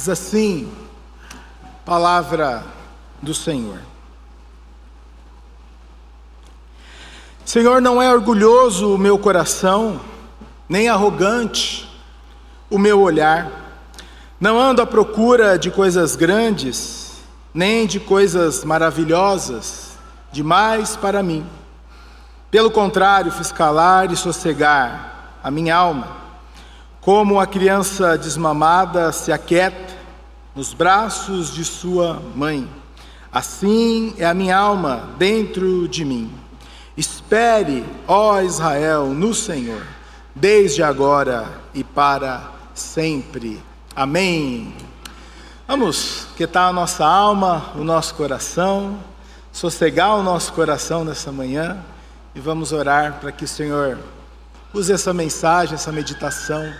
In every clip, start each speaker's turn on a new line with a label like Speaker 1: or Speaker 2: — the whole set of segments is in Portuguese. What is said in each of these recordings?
Speaker 1: Diz assim, palavra do Senhor. Senhor, não é orgulhoso o meu coração, nem arrogante o meu olhar. Não ando à procura de coisas grandes, nem de coisas maravilhosas demais para mim. Pelo contrário, fiz calar e sossegar a minha alma, como a criança desmamada se aquieta nos braços de sua mãe. Assim é a minha alma dentro de mim. Espere, ó Israel, no Senhor, desde agora e para sempre. Amém. Vamos quietar a nossa alma, o nosso coração, sossegar o nosso coração nessa manhã e vamos orar para que o Senhor use essa mensagem, essa meditação,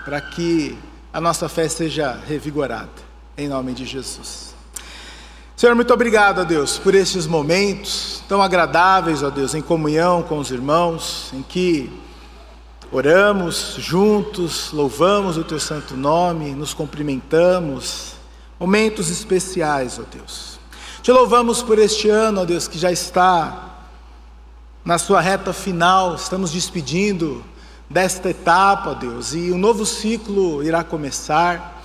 Speaker 1: para que a nossa fé seja revigorada, em nome de Jesus. Senhor, muito obrigado, ó Deus, por estes momentos tão agradáveis, ó Deus, em comunhão com os irmãos, em que oramos juntos, louvamos o Teu santo nome, nos cumprimentamos, momentos especiais, ó Deus. Te louvamos por este ano, ó Deus, que já está na sua reta final, estamos despedindo desta etapa, ó Deus, e um novo ciclo irá começar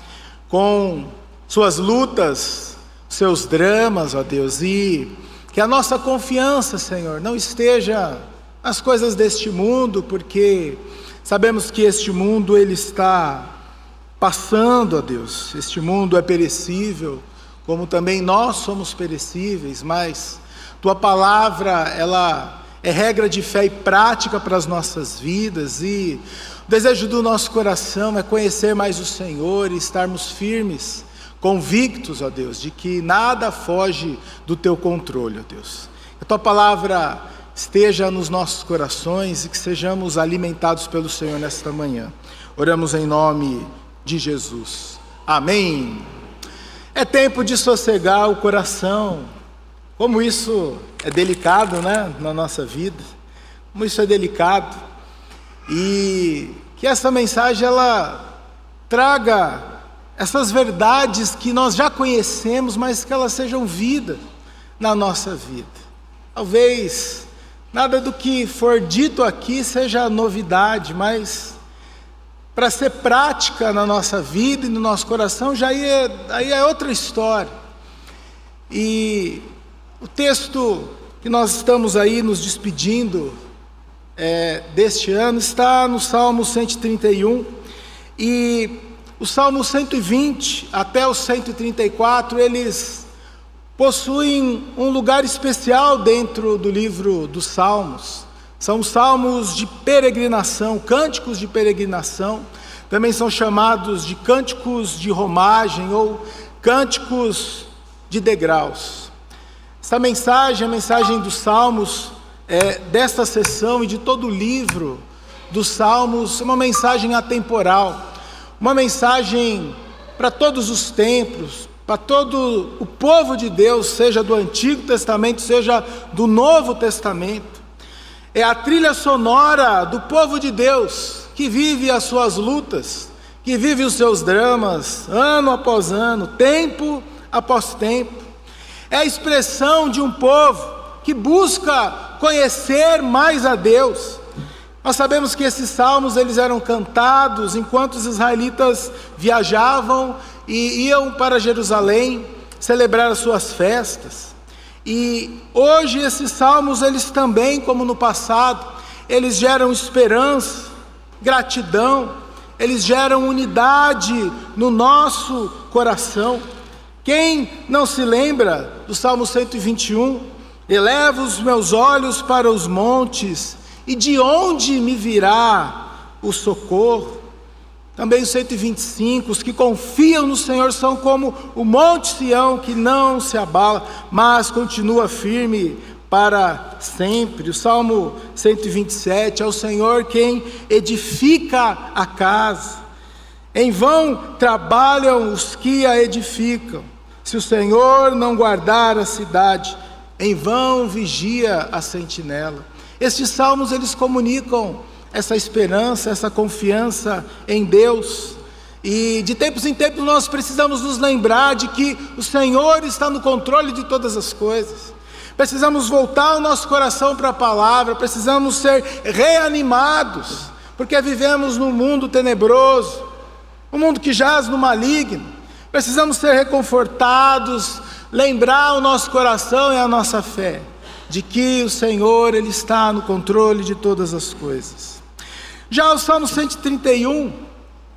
Speaker 1: com suas lutas, seus dramas, ó Deus, e que a nossa confiança, Senhor, não esteja nas coisas deste mundo, porque sabemos que este mundo ele está passando, ó Deus, este mundo é perecível, como também nós somos perecíveis, mas Tua palavra, ela é regra de fé e prática para as nossas vidas, e o desejo do nosso coração é conhecer mais o Senhor e estarmos firmes, convictos, ó Deus, de que nada foge do Teu controle, ó Deus. Que a Tua palavra esteja nos nossos corações e que sejamos alimentados pelo Senhor nesta manhã. Oramos em nome de Jesus. Amém. É tempo de sossegar o coração. Como isso é delicado, né, na nossa vida. Como isso é delicado. E que essa mensagem, ela traga essas verdades que nós já conhecemos, mas que elas sejam vida na nossa vida. Talvez nada do que for dito aqui seja novidade, mas para ser prática na nossa vida e no nosso coração, aí é outra história. E o texto que nós estamos aí nos despedindo deste ano está no Salmo 131, e o Salmo 120 até o 134, eles possuem um lugar especial dentro do livro dos Salmos. São salmos de peregrinação, cânticos de peregrinação, também são chamados de cânticos de romagem ou cânticos de degraus. Essa mensagem, a mensagem dos Salmos, desta sessão e de todo o livro dos Salmos, é uma mensagem atemporal, uma mensagem para todos os tempos, para todo o povo de Deus, seja do Antigo Testamento, seja do Novo Testamento. É a trilha sonora do povo de Deus, que vive as suas lutas, que vive os seus dramas, ano após ano, tempo após tempo. É a expressão de um povo que busca conhecer mais a Deus. Nós sabemos que esses salmos eles eram cantados enquanto os israelitas viajavam e iam para Jerusalém celebrar as suas festas. E hoje esses salmos, eles também, como no passado, eles geram esperança, gratidão, eles geram unidade no nosso coração. Quem não se lembra do Salmo 121? Eleva os meus olhos para os montes, e de onde me virá o socorro? Também o 125, os que confiam no Senhor são como o monte Sião, que não se abala, mas continua firme para sempre. O Salmo 127, é o Senhor quem edifica a casa. Em vão trabalham os que a edificam. Se o Senhor não guardar a cidade, em vão vigia a sentinela. Estes salmos, eles comunicam essa esperança, essa confiança em Deus. E de tempos em tempos nós precisamos nos lembrar de que o Senhor está no controle de todas as coisas. Precisamos voltar o nosso coração para a palavra, precisamos ser reanimados, porque vivemos num mundo tenebroso, um mundo que jaz no maligno. Precisamos ser reconfortados, lembrar o nosso coração e a nossa fé, de que o Senhor, Ele está no controle de todas as coisas. Já o Salmo 131,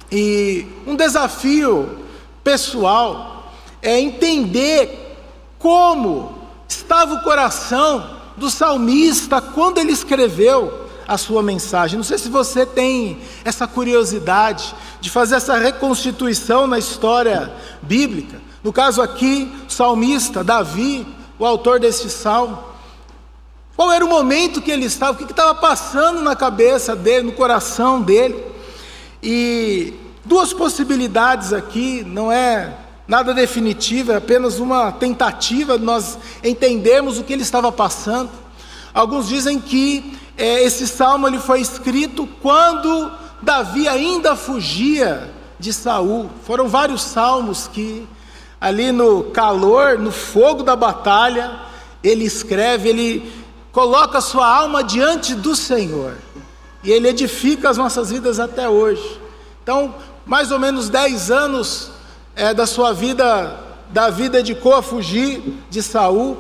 Speaker 1: e um desafio pessoal é entender como estava o coração do salmista quando ele escreveu a sua mensagem. Não sei se você tem essa curiosidade de fazer essa reconstituição na história bíblica. No caso aqui, o salmista Davi, o autor deste salmo, qual era o momento que ele estava, o que estava passando na cabeça dele, no coração dele. E duas possibilidades aqui, não é nada definitivo, é apenas uma tentativa de nós entendermos o que ele estava passando. Alguns dizem que esse salmo ele foi escrito quando Davi ainda fugia de Saul. Foram vários salmos que ali no calor, no fogo da batalha, ele escreve, ele coloca a sua alma diante do Senhor. E Ele edifica as nossas vidas até hoje. Então, mais ou menos 10 anos da sua vida, Davi dedicou a fugir de Saul.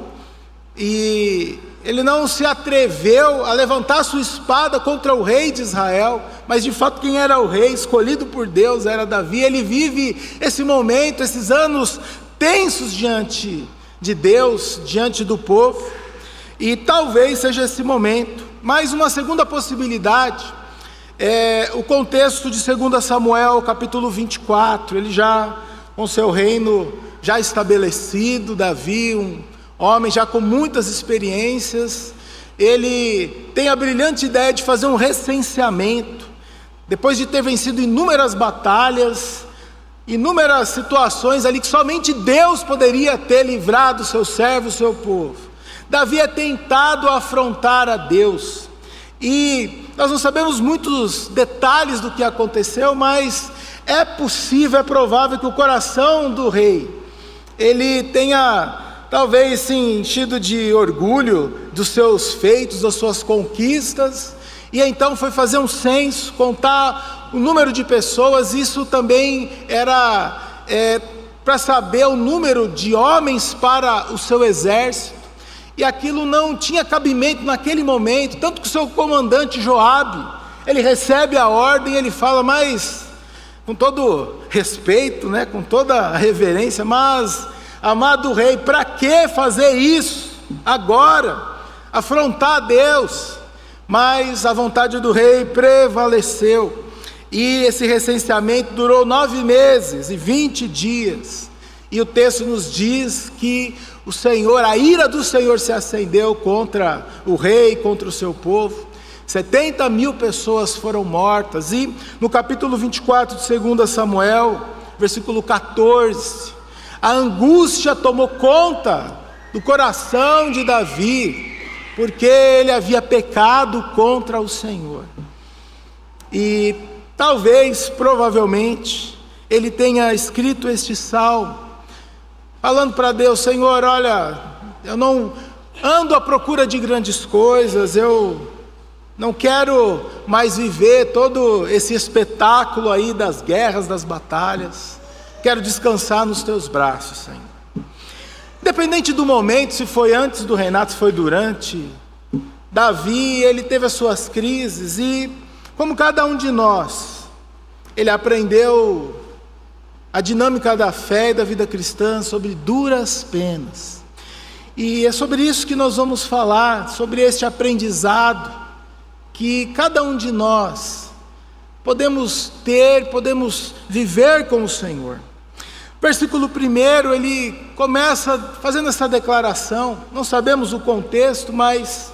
Speaker 1: E ele não se atreveu a levantar sua espada contra o rei de Israel. Mas de fato quem era o rei, escolhido por Deus, era Davi. Ele vive esse momento, esses anos tensos diante de Deus, diante do povo. E talvez seja esse momento. Mas uma segunda possibilidade é o contexto de 2 Samuel, capítulo 24, ele já com seu reino já estabelecido, Davi, um homem já com muitas experiências, ele tem a brilhante ideia de fazer um recenseamento, depois de ter vencido inúmeras batalhas, inúmeras situações ali que somente Deus poderia ter livrado o seu servo, o seu povo. Davi é tentado a afrontar a Deus, e nós não sabemos muitos detalhes do que aconteceu, mas é possível, é provável que o coração do rei, ele tenha talvez se enchido de orgulho dos seus feitos, das suas conquistas, e então foi fazer um censo, contar o número de pessoas. Isso também era para saber o número de homens para o seu exército. E aquilo não tinha cabimento naquele momento, tanto que o seu comandante Joabe, ele recebe a ordem e ele fala, mas com todo respeito, com toda a reverência, mas amado rei, para que fazer isso agora, afrontar a Deus? Mas a vontade do rei prevaleceu, e esse recenseamento durou 9 meses e 20 dias, e o texto nos diz que o Senhor, a ira do Senhor se acendeu contra o rei, contra o seu povo. 70.000 pessoas foram mortas. E no capítulo 24 de 2 Samuel, versículo 14, a angústia tomou conta do coração de Davi, porque ele havia pecado contra o Senhor. E talvez, provavelmente, ele tenha escrito este salmo, falando para Deus, Senhor, olha, eu não ando à procura de grandes coisas, eu não quero mais viver todo esse espetáculo aí das guerras, das batalhas, quero descansar nos teus braços, Senhor. Independente do momento, se foi antes do reinado, se foi durante, Davi, ele teve as suas crises, e como cada um de nós, ele aprendeu a dinâmica da fé e da vida cristã sobre duras penas. E é sobre isso que nós vamos falar, sobre este aprendizado que cada um de nós podemos ter, podemos viver com o Senhor. Versículo 1, ele começa fazendo essa declaração, não sabemos o contexto, mas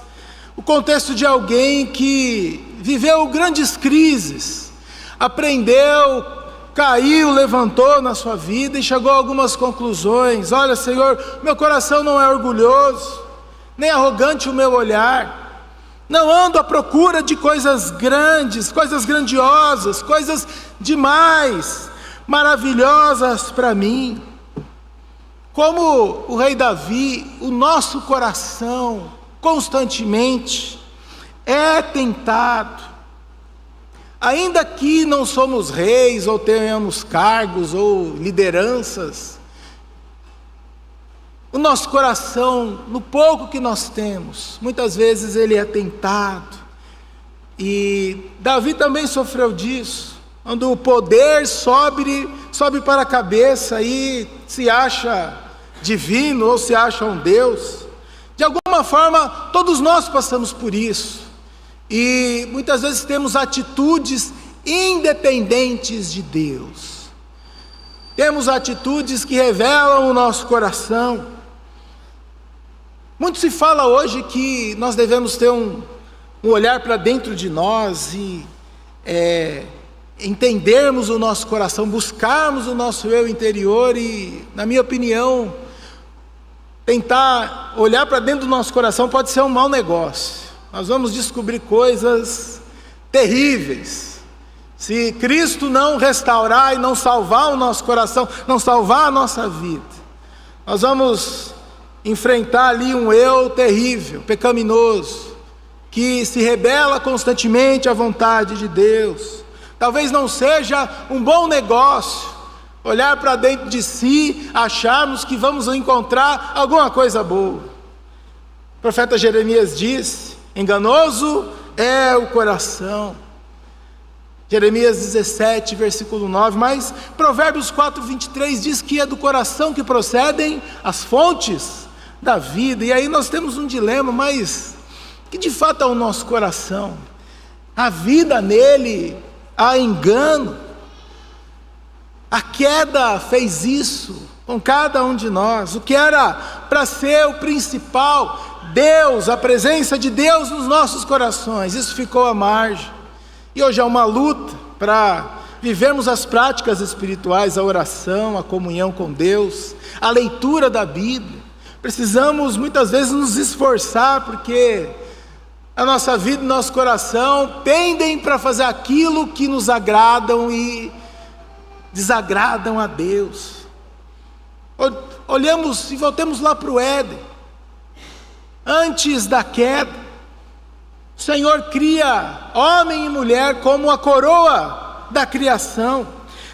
Speaker 1: o contexto de alguém que viveu grandes crises, aprendeu, caiu, levantou na sua vida e chegou a algumas conclusões. Olha, Senhor, meu coração não é orgulhoso, nem arrogante o meu olhar, não ando à procura de coisas grandes, coisas grandiosas, coisas demais, maravilhosas para mim. Como o rei Davi, o nosso coração constantemente é tentado. Ainda que não somos reis, ou tenhamos cargos, ou lideranças, o nosso coração, no pouco que nós temos, muitas vezes ele é tentado. E Davi também sofreu disso, quando o poder sobe para a cabeça e se acha divino, ou se acha um Deus. De alguma forma, todos nós passamos por isso. E muitas vezes temos atitudes independentes de Deus. Temos atitudes que revelam o nosso coração. Muito se fala hoje que nós devemos ter um olhar para dentro de nós e entendermos o nosso coração, buscarmos o nosso eu interior e, na minha opinião, tentar olhar para dentro do nosso coração pode ser um mau negócio. Nós vamos descobrir coisas terríveis. Se Cristo não restaurar e não salvar o nosso coração, não salvar a nossa vida, nós vamos enfrentar ali um eu terrível, pecaminoso, que se rebela constantemente à vontade de Deus. Talvez não seja um bom negócio olhar para dentro de si, acharmos que vamos encontrar alguma coisa boa. O profeta Jeremias disse: enganoso é o coração. Jeremias 17, versículo 9, mas Provérbios 4, 23 diz que é do coração que procedem as fontes da vida. E aí nós temos um dilema, mas que de fato é o nosso coração? A vida nele há engano. A queda fez isso com cada um de nós. O que era para ser o principal, Deus, a presença de Deus nos nossos corações, isso ficou à margem. E hoje é uma luta para vivermos as práticas espirituais, a oração, a comunhão com Deus, a leitura da Bíblia. Precisamos muitas vezes nos esforçar, porque a nossa vida e nosso coração pendem para fazer aquilo que nos agradam e desagradam a Deus. Olhamos e voltemos lá para o Éden. Antes da queda, o Senhor cria homem e mulher como a coroa da criação.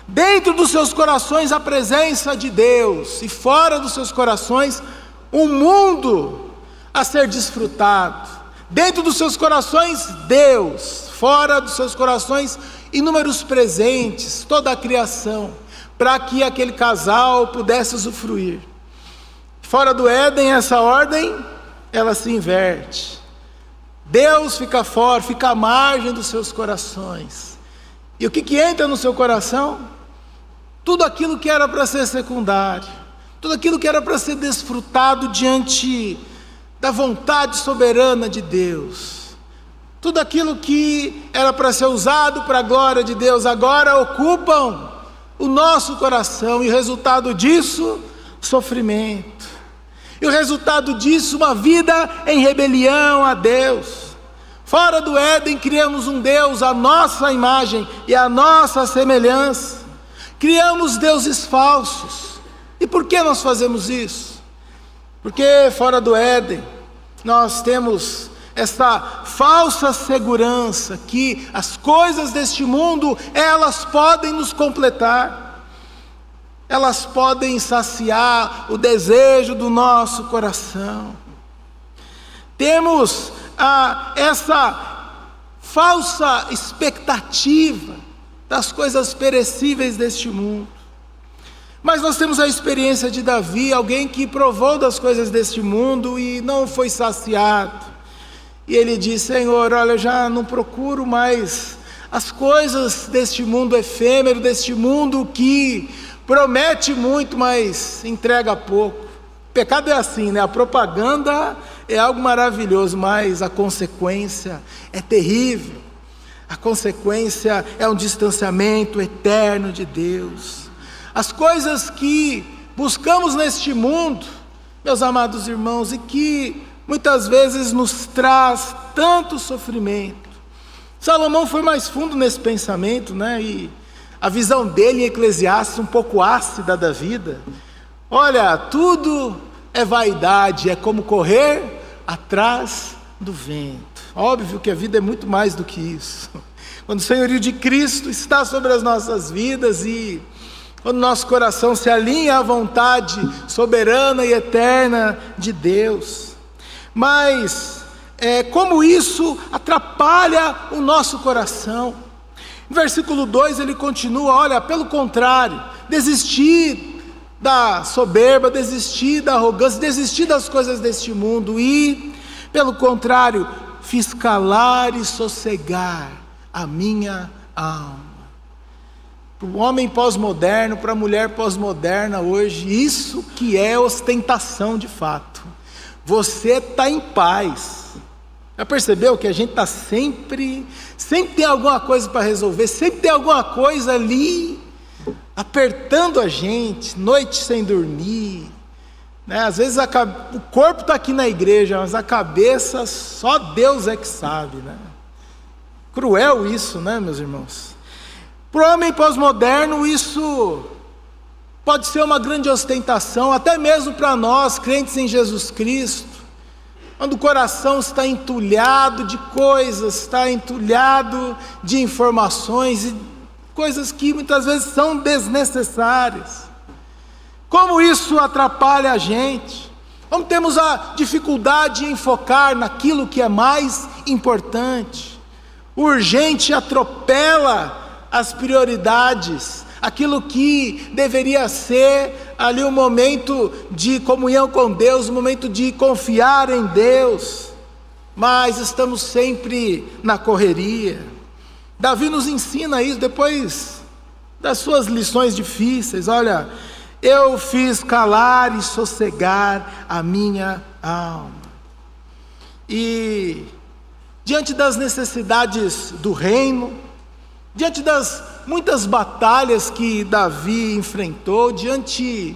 Speaker 1: Dentro dos seus corações a presença de Deus, e fora dos seus corações um mundo a ser desfrutado. Dentro dos seus corações Deus, fora dos seus corações inúmeros presentes, toda a criação, para que aquele casal pudesse usufruir. Fora do Éden, essa ordem, ela se inverte. Deus fica fora, fica à margem dos seus corações. E o que entra no seu coração? Tudo aquilo que era para ser secundário, tudo aquilo que era para ser desfrutado diante da vontade soberana de Deus, tudo aquilo que era para ser usado para a glória de Deus, agora ocupam o nosso coração, e o resultado disso, sofrimento. E o resultado disso, uma vida em rebelião a Deus. Fora do Éden, criamos um Deus à nossa imagem e à nossa semelhança. Criamos deuses falsos. E por que nós fazemos isso? Porque fora do Éden, nós temos essa falsa segurança que as coisas deste mundo, elas podem nos completar. Elas podem saciar o desejo do nosso coração. Temos essa falsa expectativa das coisas perecíveis deste mundo. Mas nós temos a experiência de Davi, alguém que provou das coisas deste mundo e não foi saciado. E ele diz: Senhor, olha, eu já não procuro mais as coisas deste mundo efêmero, deste mundo que promete muito, mas entrega pouco. O pecado é assim, né? A propaganda é algo maravilhoso, mas a consequência é terrível. A consequência é um distanciamento eterno de Deus. As coisas que buscamos neste mundo, meus amados irmãos, e que muitas vezes nos traz tanto sofrimento. Salomão foi mais fundo nesse pensamento, né? E a visão dele em Eclesiastes um pouco ácida da vida. Olha, tudo é vaidade, é como correr atrás do vento. Óbvio que a vida é muito mais do que isso. Quando o senhorio de Cristo está sobre as nossas vidas e quando nosso coração se alinha à vontade soberana e eterna de Deus. Mas como isso atrapalha o nosso coração? No versículo 2 ele continua, olha, pelo contrário, desistir da soberba, desistir da arrogância, desistir das coisas deste mundo e, pelo contrário, fiz calar e sossegar a minha alma. Para o homem pós-moderno, para a mulher pós-moderna hoje, isso que é ostentação de fato. Você está em paz. Já percebeu que a gente está sempre tem alguma coisa para resolver, sempre tem alguma coisa ali apertando a gente, noite sem dormir, né? Às vezes o corpo está aqui na igreja, mas a cabeça só Deus é que sabe, né? Cruel isso, né, meus irmãos? Para o homem pós-moderno isso pode ser uma grande ostentação, até mesmo para nós, crentes em Jesus Cristo, quando o coração está entulhado de coisas, está entulhado de informações e coisas que muitas vezes são desnecessárias. Como isso atrapalha a gente? Como temos a dificuldade em focar naquilo que é mais importante? O urgente atropela as prioridades, aquilo que deveria ser ali um momento de comunhão com Deus, um momento de confiar em Deus, mas estamos sempre na correria. Davi nos ensina isso depois das suas lições difíceis. Olha, eu fiz calar e sossegar a minha alma. E diante das necessidades do reino, diante das muitas batalhas que Davi enfrentou, diante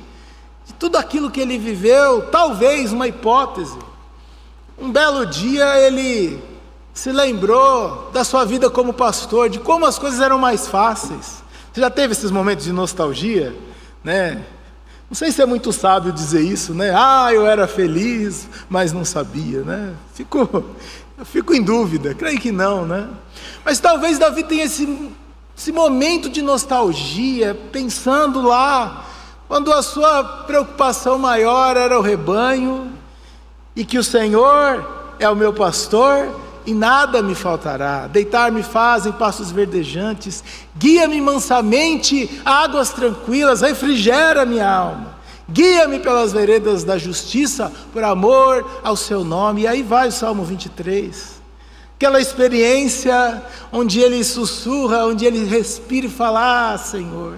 Speaker 1: de tudo aquilo que ele viveu, talvez uma hipótese, um belo dia ele se lembrou da sua vida como pastor, de como as coisas eram mais fáceis. Você já teve esses momentos de nostalgia, né? Não sei se é muito sábio dizer isso, né? Eu era feliz, mas não sabia, né? Eu fico em dúvida, creio que não, né? Mas talvez Davi tenha esse momento de nostalgia, pensando lá, quando a sua preocupação maior era o rebanho, e que o Senhor é o meu pastor, e nada me faltará. Deitar-me faz em pastos verdejantes, guia-me mansamente a águas tranquilas, refrigera minha alma. Guia-me pelas veredas da justiça, por amor ao seu nome. E aí vai o Salmo 23. Aquela experiência onde ele sussurra, onde ele respira e fala, Senhor.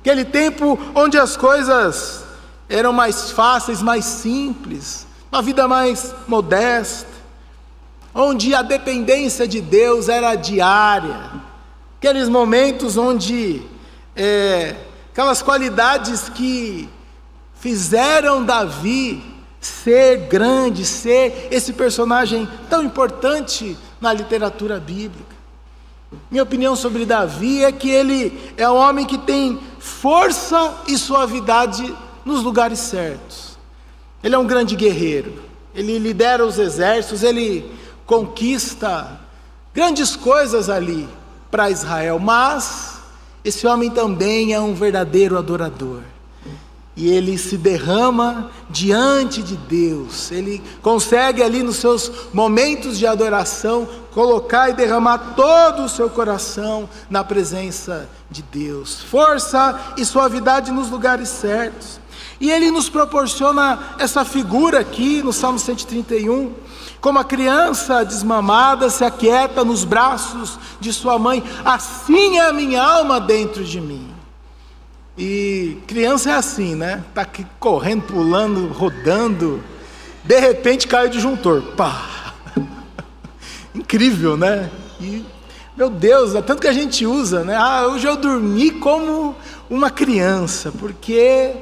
Speaker 1: Aquele tempo onde as coisas eram mais fáceis, mais simples, uma vida mais modesta, onde a dependência de Deus era diária. Aqueles momentos onde aquelas qualidades que fizeram Davi ser grande, ser esse personagem tão importante na literatura bíblica. Minha opinião sobre Davi é que ele é um homem que tem força e suavidade nos lugares certos. Ele é um grande guerreiro, ele lidera os exércitos, ele conquista grandes coisas ali para Israel, mas esse homem também é um verdadeiro adorador. E ele se derrama diante de Deus, ele consegue ali nos seus momentos de adoração, colocar e derramar todo o seu coração na presença de Deus. Força e suavidade nos lugares certos. E ele nos proporciona essa figura aqui no Salmo 131, como a criança desmamada se aquieta nos braços de sua mãe, assim é a minha alma dentro de mim. E criança é assim, né? Está aqui correndo, pulando, rodando, de repente cai o disjuntor, pá! Incrível, né? E, meu Deus, é tanto que a gente usa, né? Hoje eu dormi como uma criança, porque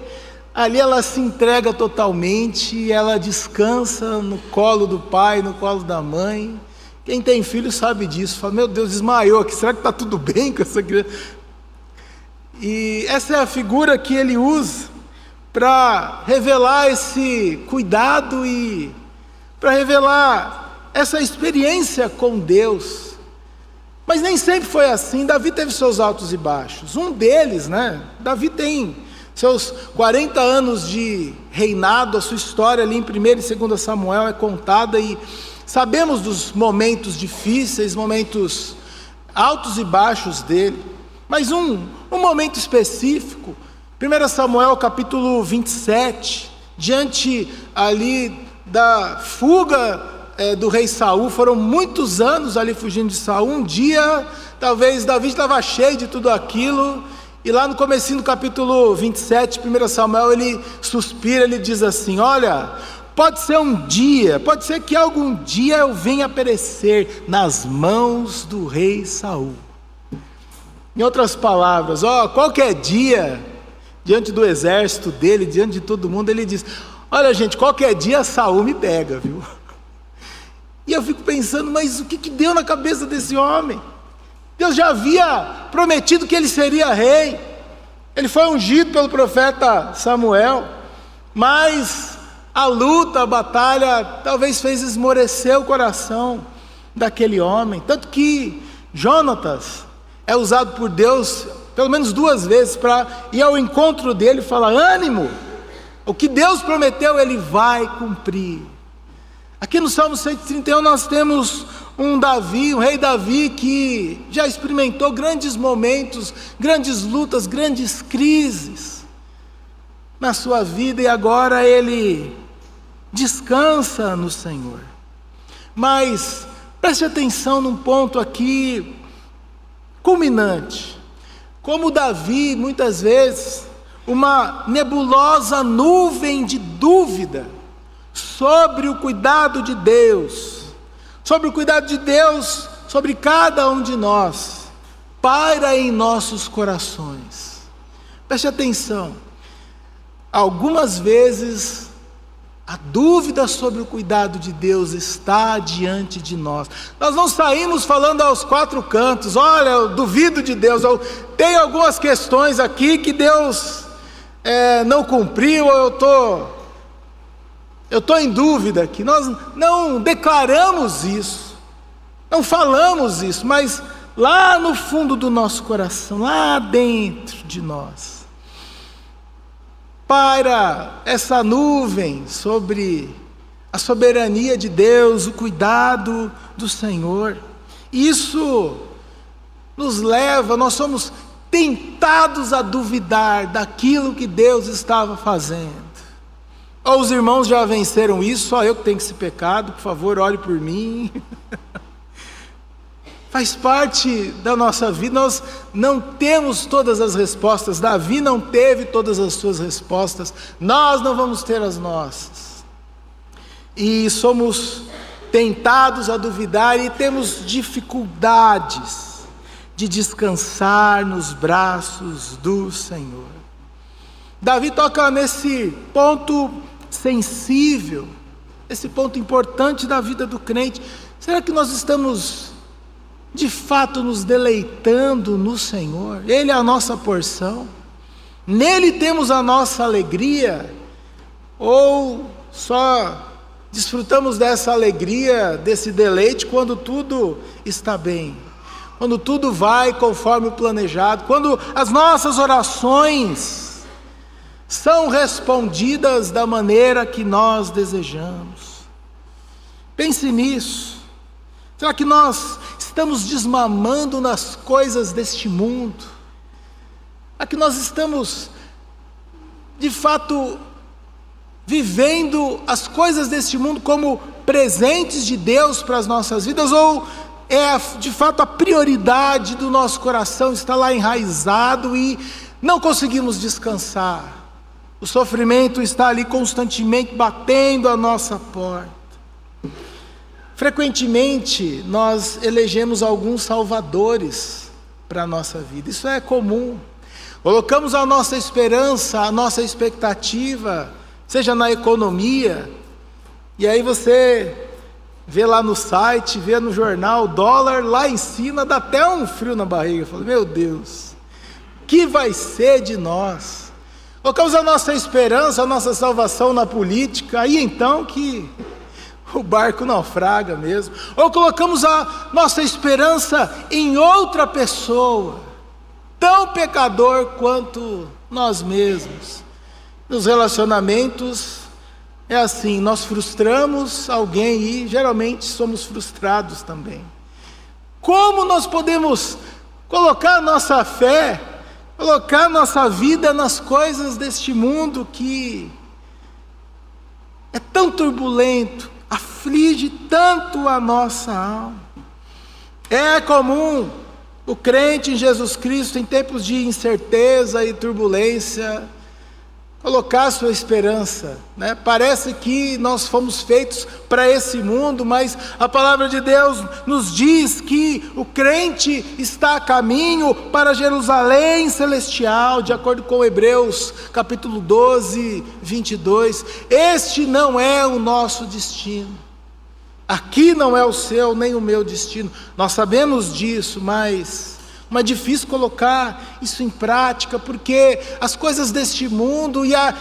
Speaker 1: ali ela se entrega totalmente, ela descansa no colo do pai, no colo da mãe. Quem tem filho sabe disso, fala, meu Deus, desmaiou aqui, será que está tudo bem com essa criança? E essa é a figura que ele usa para revelar esse cuidado e para revelar essa experiência com Deus. Mas nem sempre foi assim. Davi teve seus altos e baixos. Um deles, Davi tem seus 40 anos de reinado, a sua história ali em 1 e 2 Samuel é contada e sabemos dos momentos difíceis, momentos altos e baixos dele. Mas um momento específico, 1 Samuel capítulo 27, diante ali da fuga do rei Saul, foram muitos anos ali fugindo de Saul. Um dia, talvez Davi estava cheio de tudo aquilo, e lá no comecinho do capítulo 27, 1 Samuel, ele suspira, ele diz assim: olha, pode ser um dia, pode ser que algum dia eu venha a perecer nas mãos do rei Saul. Em outras palavras, qualquer dia, diante do exército dele, diante de todo mundo, ele diz: olha gente, qualquer dia Saul me pega, viu? E eu fico pensando, mas o que deu na cabeça desse homem? Deus já havia prometido que ele seria rei, ele foi ungido pelo profeta Samuel, mas a luta, a batalha, talvez fez esmorecer o coração daquele homem, tanto que Jonatas é usado por Deus pelo menos 2 vezes para ir ao encontro dele e falar: ânimo, o que Deus prometeu ele vai cumprir. Aqui no Salmo 131 nós temos um rei Davi, que já experimentou grandes momentos, grandes lutas, grandes crises na sua vida, e agora ele descansa no Senhor. Mas preste atenção num ponto aqui culminante. Como Davi, muitas vezes, uma nebulosa nuvem de dúvida sobre o cuidado de Deus, sobre cada um de nós, paira em nossos corações. Preste atenção, algumas vezes a dúvida sobre o cuidado de Deus está diante de nós. Nós não saímos falando aos 4 cantos: olha, eu duvido de Deus, eu tenho algumas questões aqui que Deus não cumpriu, eu estou em dúvida aqui. Nós não declaramos isso, não falamos isso, mas lá no fundo do nosso coração, lá dentro de nós, paira essa nuvem sobre a soberania de Deus, o cuidado do Senhor. Isso nos leva, nós somos tentados a duvidar daquilo que Deus estava fazendo. Ou os irmãos já venceram isso, só eu que tenho esse pecado, por favor, ore por mim. Faz parte da nossa vida, nós não temos todas as respostas. Davi não teve todas as suas respostas, nós não vamos ter as nossas. E somos tentados a duvidar e temos dificuldades de descansar nos braços do Senhor. Davi toca nesse ponto sensível, esse ponto importante da vida do crente. Será que nós estamos de fato nos deleitando no Senhor? Ele é a nossa porção, nele temos a nossa alegria, ou só desfrutamos dessa alegria, desse deleite quando tudo está bem, quando tudo vai conforme o planejado, quando as nossas orações são respondidas da maneira que nós desejamos? Pense nisso. Será que nós estamos desmamando nas coisas deste mundo? Será que nós estamos, de fato, vivendo as coisas deste mundo como presentes de Deus para as nossas vidas? Ou de fato a prioridade do nosso coração está lá enraizado e não conseguimos descansar? O sofrimento está ali constantemente batendo a nossa porta. Frequentemente nós elegemos alguns salvadores para a nossa vida, isso é comum. Colocamos a nossa esperança, a nossa expectativa, seja na economia, e aí você vê lá no site, vê no jornal, o dólar lá em cima, dá até um frio na barriga. Fala: meu Deus, que vai ser de nós? Colocamos a nossa esperança, a nossa salvação na política, aí então que o barco naufraga mesmo. Ou colocamos a nossa esperança em outra pessoa, tão pecador quanto nós mesmos. Nos relacionamentos é assim, nós frustramos alguém e geralmente somos frustrados também. Como nós podemos colocar nossa fé, colocar nossa vida nas coisas deste mundo que é tão turbulento, aflige tanto a nossa alma? É comum o crente em Jesus Cristo, em tempos de incerteza e turbulência, colocar sua esperança, né? Parece que nós fomos feitos para esse mundo, mas a palavra de Deus nos diz que o crente está a caminho para Jerusalém celestial, de acordo com Hebreus capítulo 12, 22. Este não é o nosso destino, aqui não é o seu nem o meu destino. Nós sabemos disso, mas é difícil colocar isso em prática, porque as coisas deste mundo e a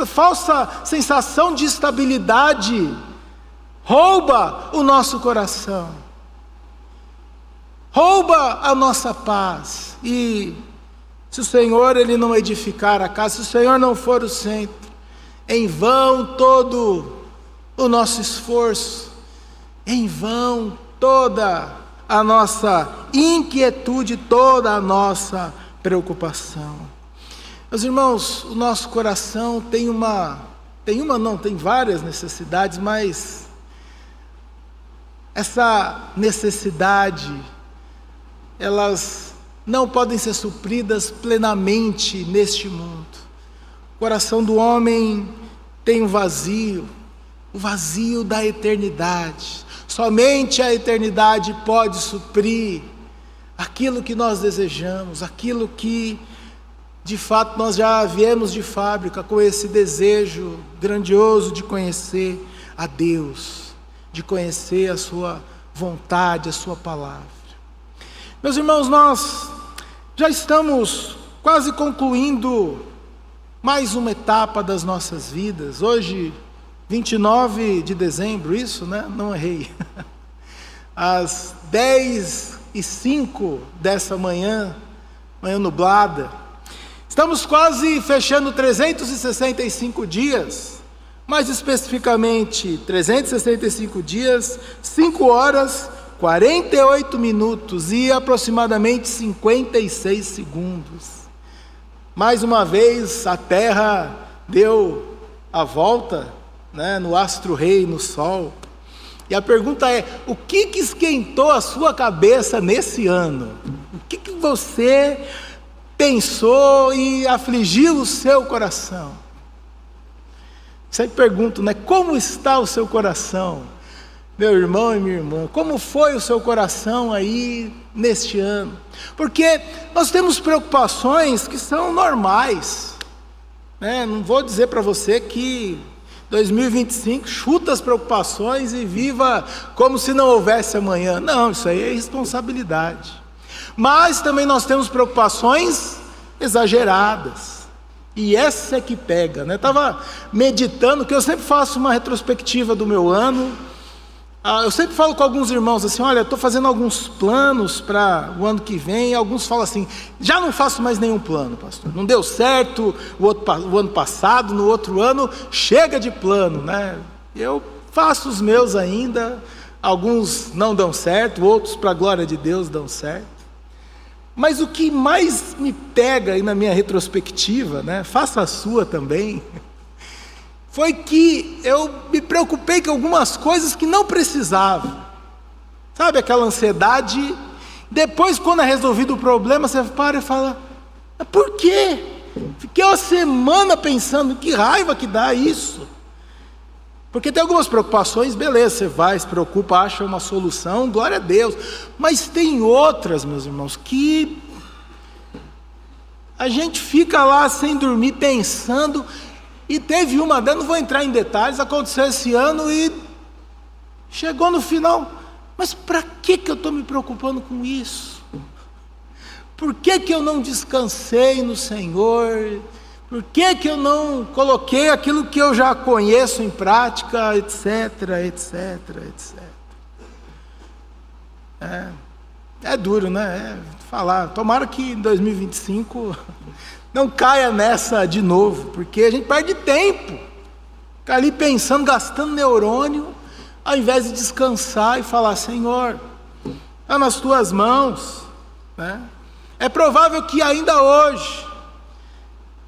Speaker 1: falsa sensação de estabilidade rouba o nosso coração, rouba a nossa paz. E se o Senhor Ele não edificar a casa, se o Senhor não for o centro, em vão todo o nosso esforço, em vão toda a nossa inquietude, toda a nossa preocupação. Meus irmãos, o nosso coração tem várias necessidades, mas essa necessidade, elas não podem ser supridas plenamente neste mundo. O coração do homem tem um vazio, o vazio da eternidade. Somente a eternidade pode suprir aquilo que nós desejamos, aquilo que de fato nós já viemos de fábrica com esse desejo grandioso de conhecer a Deus, de conhecer a sua vontade, a sua palavra. Meus irmãos, nós já estamos quase concluindo mais uma etapa das nossas vidas. Hoje, 29 de dezembro, isso, né? Não errei. Às 10h05 dessa manhã nublada, estamos quase fechando 365 dias, mais especificamente 365 dias, 5 horas, 48 minutos e aproximadamente 56 segundos. Mais uma vez a Terra deu a volta, né, no astro-rei, no Sol. E a pergunta é: o que esquentou a sua cabeça nesse ano? O que você pensou e afligiu o seu coração? Sempre pergunto, né? Como está o seu coração? Meu irmão e minha irmã, como foi o seu coração aí neste ano? Porque nós temos preocupações que são normais, né? Não vou dizer para você que 2025 chuta as preocupações e viva como se não houvesse amanhã. Não, isso aí é irresponsabilidade. Mas também nós temos preocupações exageradas, e essa é que pega, né? Eu estava meditando, que eu sempre faço uma retrospectiva do meu ano. Eu sempre falo com alguns irmãos assim: olha, eu estou fazendo alguns planos para o ano que vem. Alguns falam assim: já não faço mais nenhum plano, pastor, não deu certo o ano passado, no outro ano chega de plano, né? Eu faço os meus ainda, alguns não dão certo, outros para a glória de Deus dão certo. Mas o que mais me pega aí na minha retrospectiva, né, faça a sua também, foi que eu me preocupei com algumas coisas que não precisavam. Sabe aquela ansiedade? Depois, quando é resolvido o problema, você para e fala: por quê? Fiquei uma semana pensando, que raiva que dá isso. Porque tem algumas preocupações, beleza, você vai, se preocupa, acha uma solução, glória a Deus. Mas tem outras, meus irmãos, que a gente fica lá sem dormir pensando. E teve uma delas, não vou entrar em detalhes, aconteceu esse ano e chegou no final: mas para que eu estou me preocupando com isso? Por que eu não descansei no Senhor? Por que eu não coloquei aquilo que eu já conheço em prática, etc, etc, etc. É duro, né? Falar. Tomara que em 2025 não caia nessa de novo, porque a gente perde tempo. Ficar ali pensando, gastando neurônio, ao invés de descansar e falar: Senhor, está nas tuas mãos, né? É provável que ainda hoje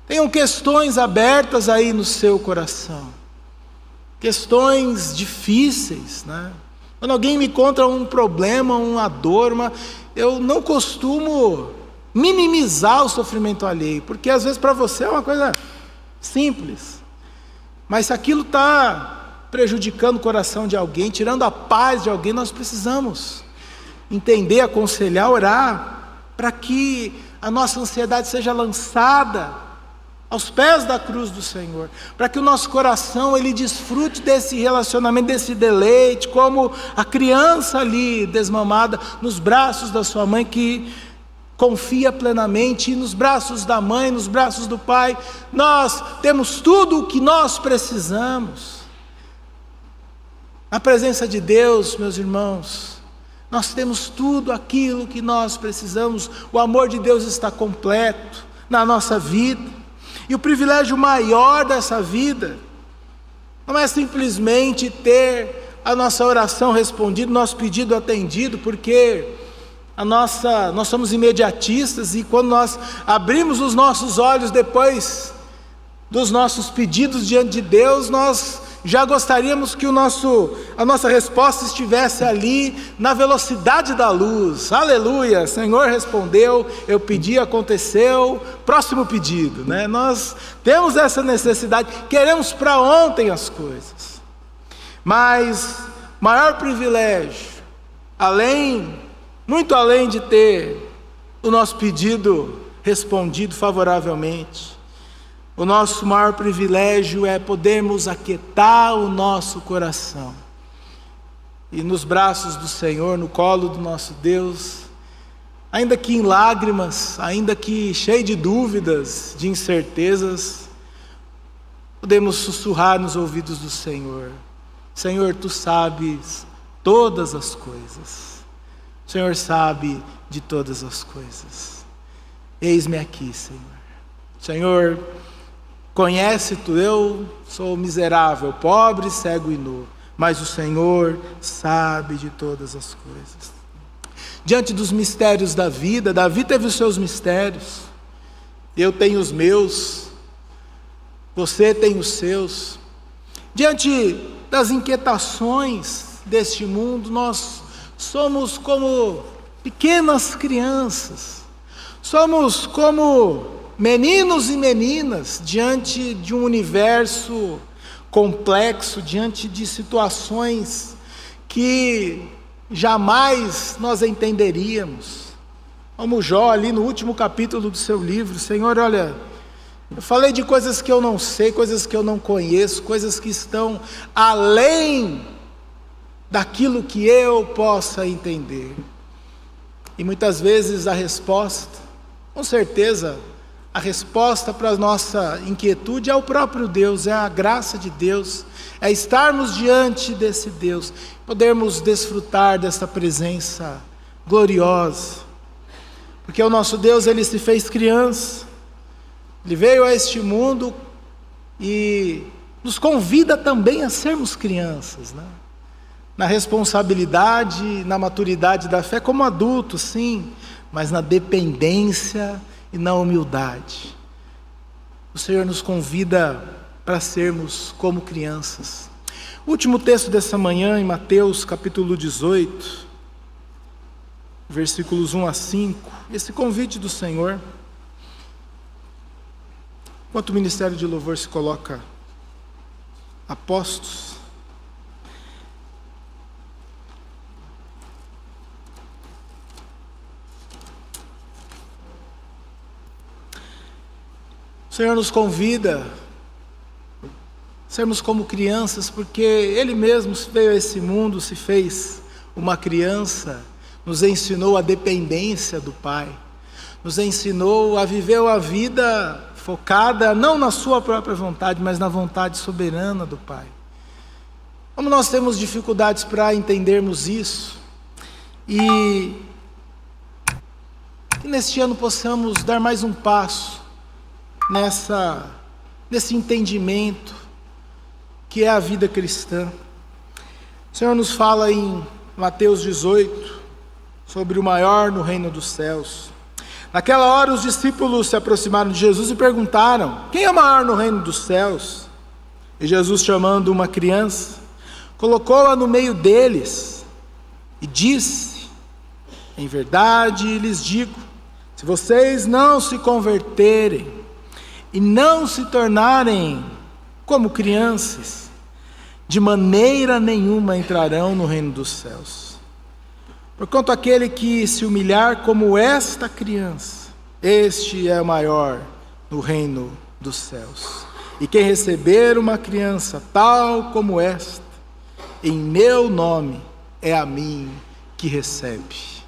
Speaker 1: tenham questões abertas aí no seu coração, questões difíceis, né? Quando alguém me conta um problema, uma dor, eu não costumo minimizar o sofrimento alheio, porque às vezes para você é uma coisa simples, mas se aquilo está prejudicando o coração de alguém, tirando a paz de alguém, nós precisamos entender, aconselhar, orar, para que a nossa ansiedade seja lançada aos pés da cruz do Senhor, para que o nosso coração ele desfrute desse relacionamento, desse deleite, como a criança ali desmamada nos braços da sua mãe, que confia plenamente, e nos braços da mãe, nos braços do pai, nós temos tudo o que nós precisamos. Na presença de Deus, meus irmãos, nós temos tudo aquilo que nós precisamos, o amor de Deus está completo na nossa vida. E o privilégio maior dessa vida não é simplesmente ter a nossa oração respondida, nosso pedido atendido, porque nós somos imediatistas, e quando nós abrimos os nossos olhos depois dos nossos pedidos diante de Deus, nós já gostaríamos que a nossa resposta estivesse ali na velocidade da luz. Aleluia, Senhor respondeu, eu pedi, aconteceu, próximo pedido, né? Nós temos essa necessidade, queremos para ontem as coisas. Mas maior privilégio, muito além de ter o nosso pedido respondido favoravelmente, o nosso maior privilégio é podermos aquietar o nosso coração e nos braços do Senhor, no colo do nosso Deus, ainda que em lágrimas, ainda que cheio de dúvidas, de incertezas, podemos sussurrar nos ouvidos do Senhor: Senhor, Tu sabes todas as coisas, o Senhor sabe de todas as coisas, eis-me aqui, Senhor. Senhor, conhece-Tu, eu sou miserável, pobre, cego e nu, mas o Senhor sabe de todas as coisas. Diante dos mistérios da vida, Davi teve os seus mistérios, eu tenho os meus, você tem os seus. Diante das inquietações deste mundo, nós somos como pequenas crianças, somos como meninos e meninas diante de um universo complexo, diante de situações que jamais nós entenderíamos. Como Jó ali no último capítulo do seu livro: Senhor, olha, eu falei de coisas que eu não sei, coisas que eu não conheço, coisas que estão além daquilo que eu possa entender. E muitas vezes a resposta, com certeza, a resposta para a nossa inquietude é o próprio Deus, é a graça de Deus, é estarmos diante desse Deus, podermos desfrutar dessa presença gloriosa, porque o nosso Deus, Ele se fez criança, Ele veio a este mundo e nos convida também a sermos crianças, né? Na responsabilidade, na maturidade da fé, como adultos, sim, mas na dependência e na humildade. O Senhor nos convida para sermos como crianças. O último texto dessa manhã, em Mateus capítulo 18, versículos 1 a 5, esse convite do Senhor. Enquanto o ministério de louvor se coloca a postos, o Senhor nos convida a sermos como crianças, porque Ele mesmo veio a esse mundo, se fez uma criança, nos ensinou a dependência do Pai, nos ensinou a viver a vida focada não na sua própria vontade, mas na vontade soberana do Pai. Como nós temos dificuldades para entendermos isso, e que neste ano possamos dar mais um passo nesse entendimento que é a vida cristã. O Senhor nos fala em Mateus 18 sobre o maior no reino dos céus. Naquela hora os discípulos se aproximaram de Jesus e perguntaram: quem é o maior no reino dos céus? E Jesus, chamando uma criança, colocou-a no meio deles e disse: em verdade lhes digo, se vocês não se converterem e não se tornarem como crianças, de maneira nenhuma entrarão no reino dos céus. Porquanto aquele que se humilhar como esta criança, este é o maior no reino dos céus. E quem receber uma criança tal como esta, em meu nome, é a mim que recebe.